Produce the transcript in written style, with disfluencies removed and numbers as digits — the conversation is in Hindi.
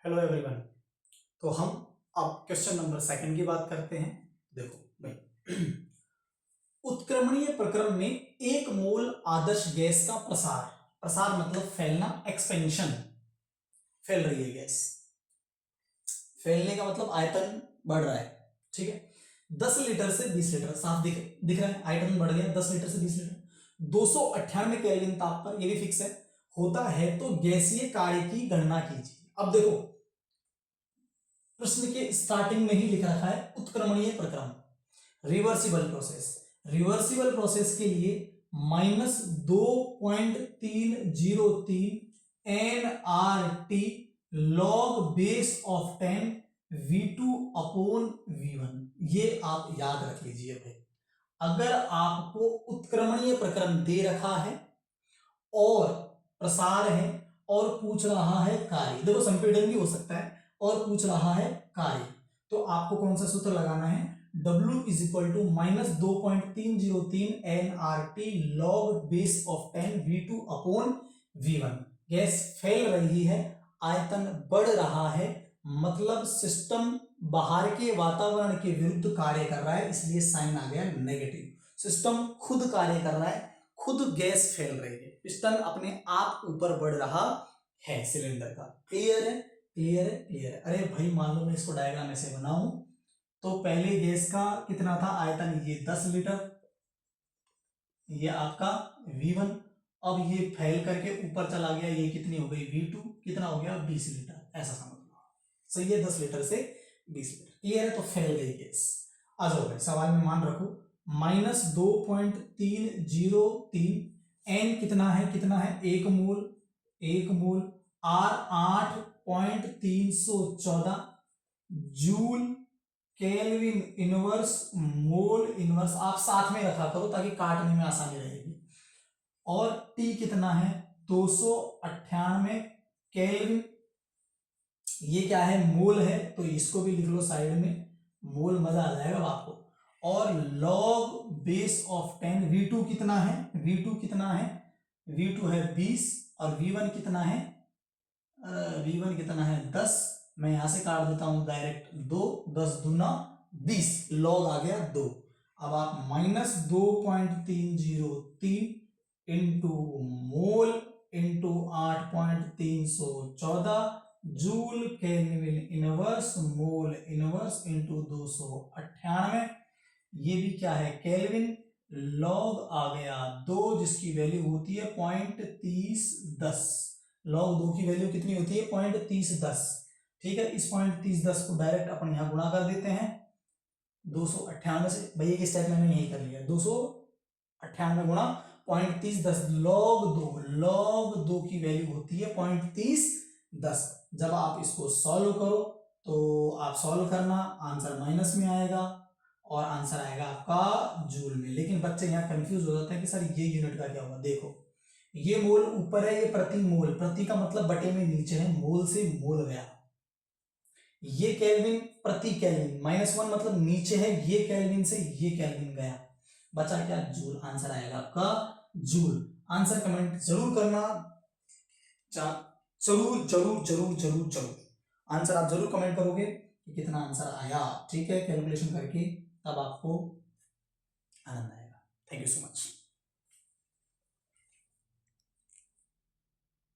Hello everyone. तो हम अब क्वेश्चन नंबर सेकंड की बात करते हैं। देखो भाई, उत्क्रमणीय प्रक्रम में एक मोल आदर्श गैस का प्रसार, प्रसार मतलब फैलना, एक्सपेंशन, फैल रही है गैस, फैलने का मतलब आयतन बढ़ रहा है। ठीक है, 10 लीटर से 20 लीटर, साफ दिख रहा है, आयतन बढ़ गया 10 लीटर से 20 लीटर। 298 केल्विन ताप पर, ये भी फिक्स है, होता है तो गैसीय कार्य की गणना कीजिए। अब देखो प्रश्न के स्टार्टिंग में ही लिख रखा है उत्क्रमणीय प्रक्रम, रिवर्सिबल प्रोसेस। रिवर्सिबल प्रोसेस के लिए -2.303 nRT log base of 10 V2 upon V1। ये आप याद रख लीजिए भाई। अगर आपको उत्क्रमणीय प्रक्रम दे रखा है और प्रसार है और पूछ रहा है कार्य, देखो संपीड़न भी हो सकता है, और पूछ रहा है कार्य, तो आपको कौन सा सूत्र लगाना है? W is equal to -2.303 nRT log base of 10 V2 upon V1। Gas फैल रही है, आयतन बढ़ रहा है, मतलब सिस्टम बाहर के वातावरण के विरुद्ध कार्य कर रहा है, इसलिए साइन आ गया नेगेटिव। सिस्टम खुद कार्य कर रहा है, खुद गैस फैल रही है, पिस्टन अपने आप ऊपर बढ़ रहा है सिलेंडर का। क्लियर है? क्लियर है? क्लियर है। अरे भाई मान लो मैं इसको डायग्राम ऐसे बनाऊं, तो पहले गैस का कितना था आयतन, ये 10 लीटर, ये आपका V1, अब ये फैल करके ऊपर चला गया, ये कितनी हो गई V2, कितना हो गया 20 लीटर, ऐसा समझ लो। सही है, 10 लीटर से 20 लीटर। क्लियर है? तो फैल गई गैस। आ जाओ भाई, सवाल में मान रखो -2.303 n कितना है, कितना है 1 मोल, 1 मोल, R 8.314 joule kelvin inverse mole inverse, आप साथ में रखा करो ताकि काटने में आसानी रहेगी। और T कितना है 298 केल्विन, ये क्या है मोल है, तो इसको भी लिख लो साइड में, मोल, मजा आ जाएगा आपको। और लॉग बेस ऑफ 10, V2 कितना है, V2 कितना है, V2 है 20, और V1 कितना है, V1 कितना है 10, मैं यहां से काट देता हूं डायरेक्ट, 2, 10 दूना 20, लॉग आ गया 2। अब आप -2.303 into mole into 8.314 joule kelvin inverse mole inverse into 298, ये भी क्या है केल्विन, लॉग आ गया 2, जिसकी वैल्यू होती है 0.3010। लॉग 2 की वैल्यू कितनी होती है 0.3010। ठीक है, इस 0.3010 को डायरेक्ट अपन यहां गुणा कर देते हैं 298 से, भैया के स्टेप में मैंने यही कर लिया, 298 गुणा 0.3010 लॉग 2 की वैल्यू होती है 0.3010। जब आप इसको सॉल्व करो तो आप सॉल्व करना, आंसर माइनस में आएगा और आंसर आएगा आपका जूल में। लेकिन बच्चे यहाँ कंफ्यूज हो जाते हैं कि सर ये यूनिट का क्या होगा। देखो ये मोल ऊपर है, ये प्रति मोल, प्रति का मतलब बटे में नीचे है, मोल से मोल गया, ये केल्विन प्रति केल्विन, -1 मतलब नीचे है, ये केल्विन से ये केल्विन गया, बचा क्या जूल, आंसर आएगा आपका जूल। आंसर कमेंट जरूर करना, जरूर जरूर जरूर जरूर जरूर आंसर आप जरूर कमेंट करोगे कि कितना आंसर आया। ठीक है, कैलकुलेशन करके तब आपको आनंद आएगा। Thank you so much.